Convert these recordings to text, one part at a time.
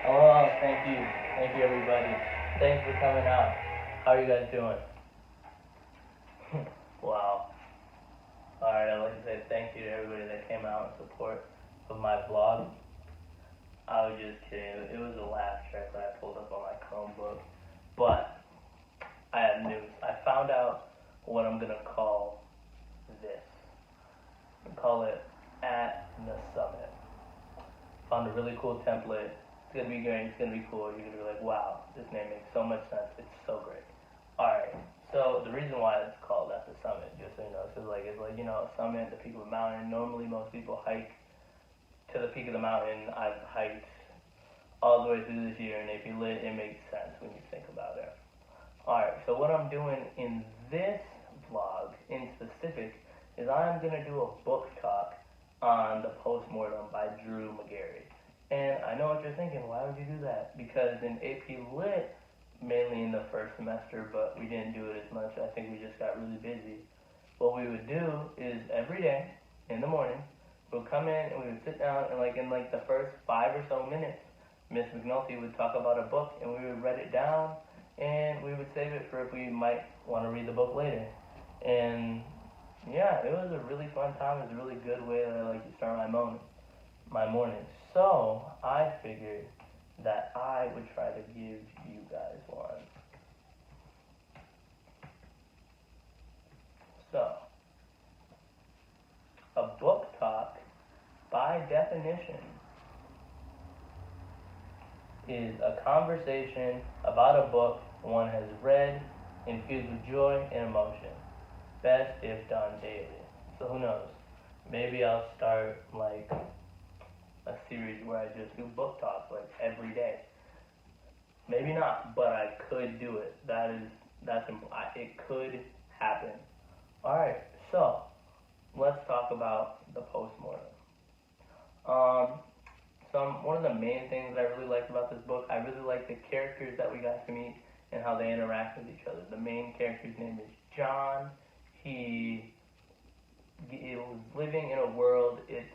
Oh, thank you. Thank you, everybody. Thanks for coming out. How are you guys doing? Wow. Alright, I'd like to say thank you to everybody that came out in support of my vlog. I was just kidding. It was the last track that I pulled up on my Chromebook. But I have news. I found out what I'm going to call this. I'm going to call it At the Summit. Found a really cool template. It's gonna be great. It's gonna be cool. You're gonna be like, wow, this name makes so much sense. It's so great. All right. So the reason why it's called At the Summit, just so you know, is like a summit, the peak of a mountain. Normally, most people hike to the peak of the mountain. I've hiked all the way through this year, and if you lit, it makes sense when you think about it. All right. So what I'm doing in this vlog, in specific, is I'm gonna do a book talk on The Postmortem by Drew Magary. And I know what you're thinking, why would you do that? Because in AP Lit, mainly in the first semester, but we didn't do it as much. I think we just got really busy. What we would do is every day in the morning, we'd come in and we would sit down and in the first 5 or so minutes, Miss McNulty would talk about a book and we would write it down and we would save it for if we might want to read the book later. And yeah, it was a really fun time. It was a really good way that I like to start my morning. So I figured that I would try to give you guys one. So a book talk, by definition, is a conversation about a book one has read infused with joy and emotion. Best if done daily. So who knows? Maybe I'll start a series where I just do book talks every day. Maybe not, but I could do it. It could happen. All right, so let's talk about the postmortem. Um, One of the main things that I really liked about this book, I really liked the characters that we got to meet and how they interact with each other. The main character's name is John. He was living in a world. It's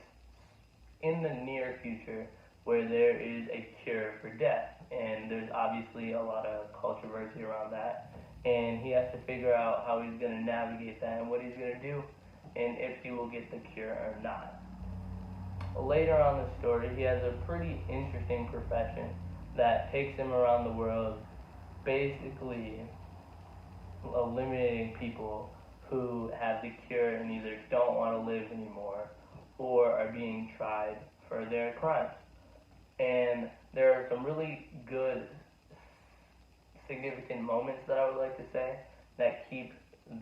in the near future where there is a cure for death, and there's obviously a lot of controversy around that, and he has to figure out how he's going to navigate that and what he's going to do and if he will get the cure or not. Later on in the story, he has a pretty interesting profession that takes him around the world, basically eliminating people who have the cure and either don't want to live anymore or are being tried for their crimes. And there are some really good, significant moments that I would like to say that keep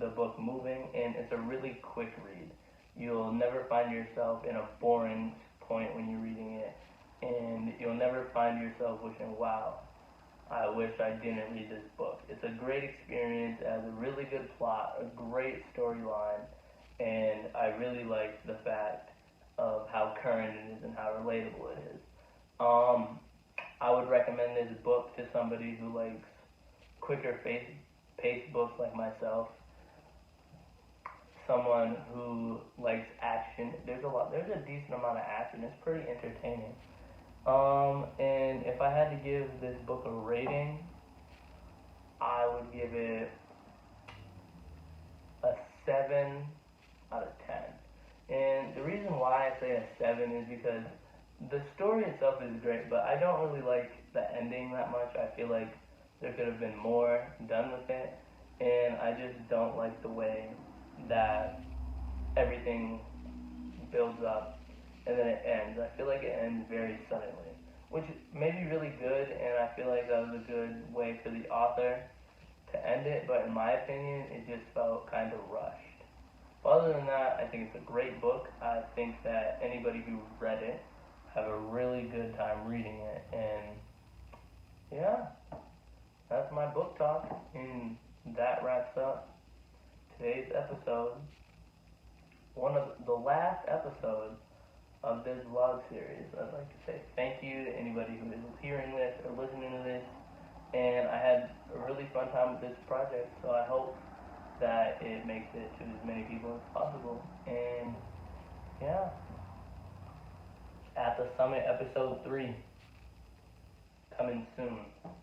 the book moving, and it's a really quick read. You'll never find yourself in a boring point when you're reading it, and you'll never find yourself wishing, wow, I wish I didn't read this book. It's a great experience, it has a really good plot, a great storyline, and I really like the fact of how current it is and how relatable it is. I would recommend this book to somebody who likes quicker paced books like myself, someone who likes action. There's a decent amount of action. It's pretty entertaining. And if I had to give this book a rating, I would give it a 7 out of 10. And the reason why I say a 7 is because the story itself is great, but I don't really like the ending that much. I feel like there could have been more done with it, and I just don't like the way that everything builds up and then it ends. I feel like it ends very suddenly, which may be really good, and I feel like that was a good way for the author to end it, but in my opinion, it just felt kind of rushed. But other than that, I think it's a great book. I think that anybody who read it have a really good time reading it, and yeah, that's my book talk, and that wraps up today's episode. One of the last episodes of this vlog series. I'd like to say thank you to anybody who is hearing this or listening to this, and I had a really fun time with this project, so I hope that it makes it to as many people as possible. And yeah, At the Summit episode 3. coming soon.